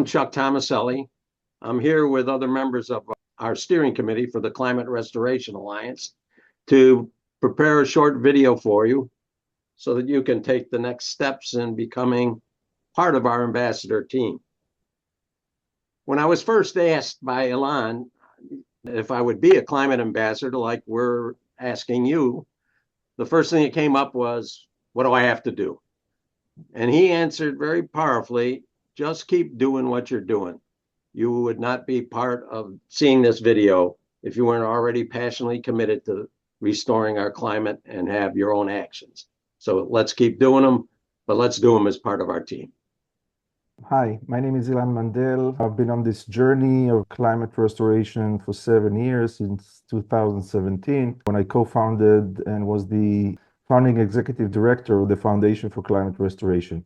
I'm Chuck Tomaselli. I'm here with other members of our steering committee for the Climate Restoration Alliance to prepare a short video for you so that you can take the next steps in becoming part of our ambassador team. When I was first asked by Ilan if I would be a climate ambassador like we're asking you, the first thing that came up was, what do I have to do? And he answered very powerfully, just keep doing what you're doing. You would not be part of seeing this video if you weren't already passionately committed to restoring our climate and have your own actions. So let's keep doing them, but let's do them as part of our team. Hi, my name is Ilan Mandel. I've been on this journey of climate restoration for 7 years, since 2017, when I co-founded and was the founding executive director of the Foundation for Climate Restoration.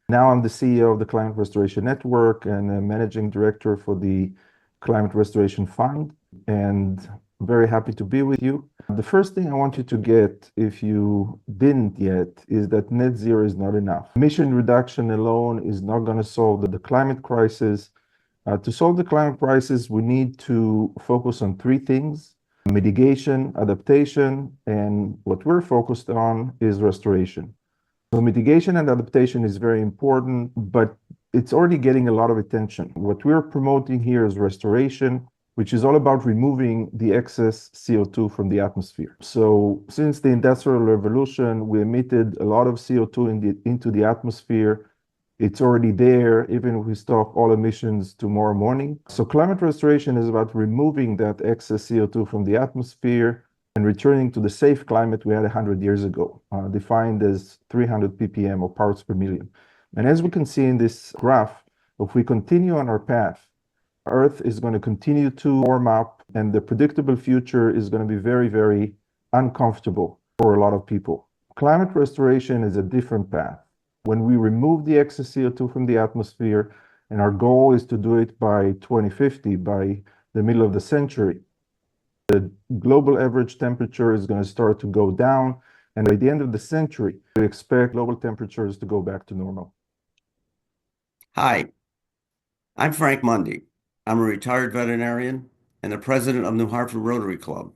Now I'm the CEO of the Climate Restoration Network and a managing director for the Climate Restoration Fund, and I'm very happy to be with you. The first thing I want you to get, if you didn't yet, is that net zero is not enough. Emission reduction alone is not going to solve the climate crisis. To solve the climate crisis, we need to focus on 3 things: mitigation, adaptation, and what we're focused on is restoration. So mitigation and adaptation is very important, but it's already getting a lot of attention. What we're promoting here is restoration, which is all about removing the excess CO2 from the atmosphere. So since the Industrial Revolution, we emitted a lot of CO2 into the atmosphere. It's already there, even if we stop all emissions tomorrow morning. So climate restoration is about removing that excess CO2 from the atmosphere and returning to the safe climate we had 100 years ago, defined as 300 ppm or parts per million. And as we can see in this graph, if we continue on our path, Earth is going to continue to warm up, and the predictable future is going to be very, very uncomfortable for a lot of people. Climate restoration is a different path. When we remove the excess CO2 from the atmosphere, and our goal is to do it by 2050, by the middle of the century, the global average temperature is going to start to go down, and by the end of the century, we expect global temperatures to go back to normal. Hi, I'm Frank Mundy. I'm a retired veterinarian and the president of New Hartford Rotary Club.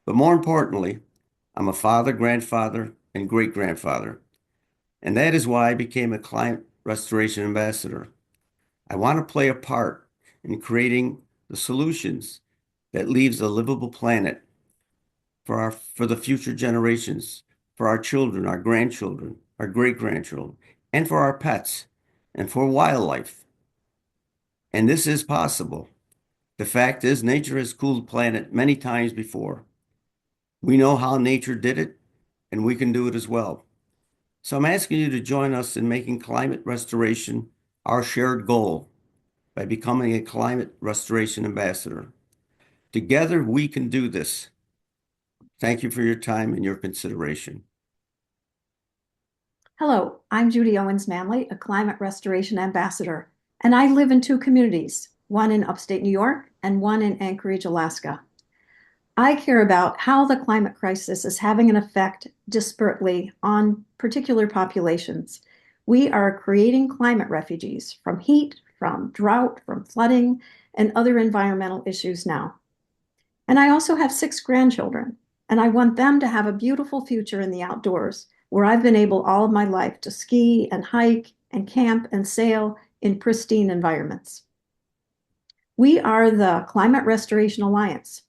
But more importantly, I'm a father, grandfather, and great-grandfather. And that is why I became a climate restoration ambassador. I want to play a part in creating the solutions that leaves a livable planet for the future generations, for our children, our grandchildren, our great-grandchildren, and for our pets, and for wildlife. And this is possible. The fact is, nature has cooled the planet many times before. We know how nature did it, and we can do it as well. So I'm asking you to join us in making climate restoration our shared goal by becoming a climate restoration ambassador. Together, we can do this. Thank you for your time and your consideration. Hello, I'm Judy Owens Manley, a climate restoration ambassador, and I live in 2 communities, one in upstate New York and one in Anchorage, Alaska. I care about how the climate crisis is having an effect disparately on particular populations. We are creating climate refugees from heat, from drought, from flooding, and other environmental issues now. And I also have 6 grandchildren, and I want them to have a beautiful future in the outdoors, where I've been able all of my life to ski and hike and camp and sail in pristine environments. We are the Climate Restoration Alliance,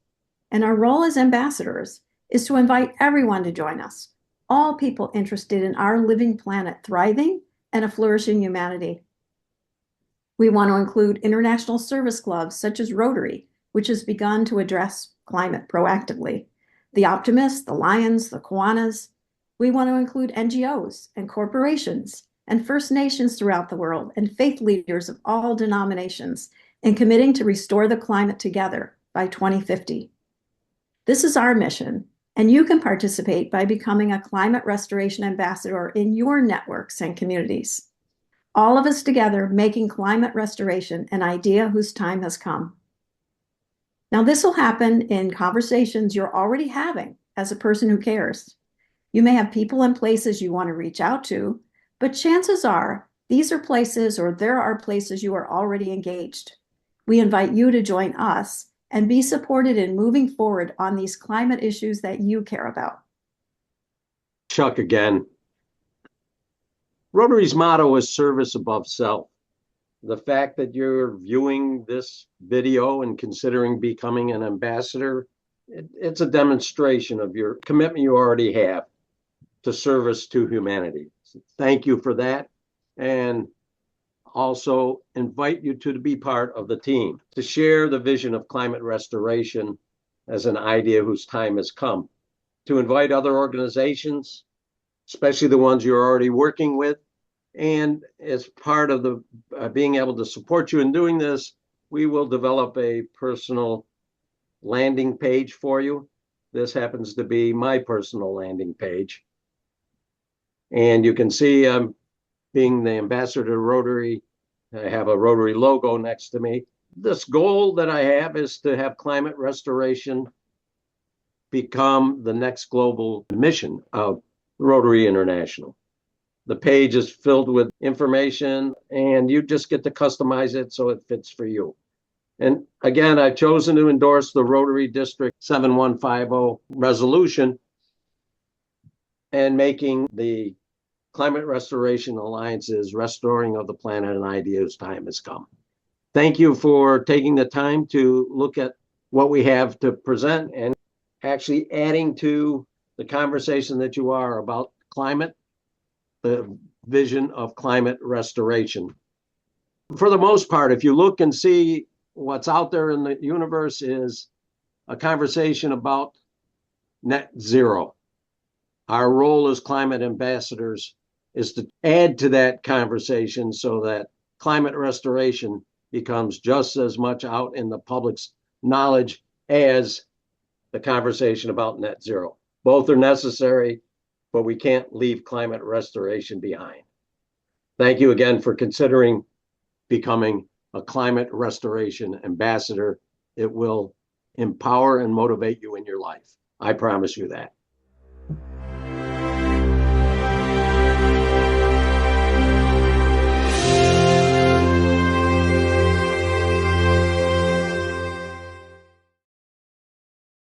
and our role as ambassadors is to invite everyone to join us, all people interested in our living planet thriving and a flourishing humanity. We want to include international service clubs such as Rotary, which has begun to address climate proactively, the Optimists, the Lions, the Kiwanis. We want to include NGOs and corporations and First Nations throughout the world and faith leaders of all denominations in committing to restore the climate together by 2050. This is our mission, and you can participate by becoming a climate restoration ambassador in your networks and communities. All of us together making climate restoration an idea whose time has come. Now, this will happen in conversations you're already having as a person who cares. You may have people and places you want to reach out to, but chances are These are places, or there are places you are already engaged. We invite you to join us and be supported in moving forward on these climate issues that you care about. Chuck again. Rotary's motto is service above self. The fact that you're viewing this video and considering becoming an ambassador, it's a demonstration of your commitment you already have to service to humanity. So thank you for that. And also invite you to be part of the team, to share the vision of climate restoration as an idea whose time has come, to invite other organizations, especially the ones you're already working with. And as part of the being able to support you in doing this, we will develop a personal landing page for you. This happens to be my personal landing page. And you can see I'm being the ambassador to Rotary. I have a Rotary logo next to me. This goal that I have is to have climate restoration become the next global mission of Rotary International. The page is filled with information and you just get to customize it so it fits for you. And again, I've chosen to endorse the Rotary District 7150 resolution and making the Climate Restoration Alliance's restoring of the planet an idea whose time has come. Thank you for taking the time to look at what we have to present and actually adding to the conversation that you are about climate, the vision of climate restoration. For the most part, if you look and see what's out there in the universe is a conversation about net zero. Our role as climate ambassadors is to add to that conversation so that climate restoration becomes just as much out in the public's knowledge as the conversation about net zero. Both are necessary, but we can't leave climate restoration behind. Thank you again for considering becoming a climate restoration ambassador. It will empower and motivate you in your life. I promise you that.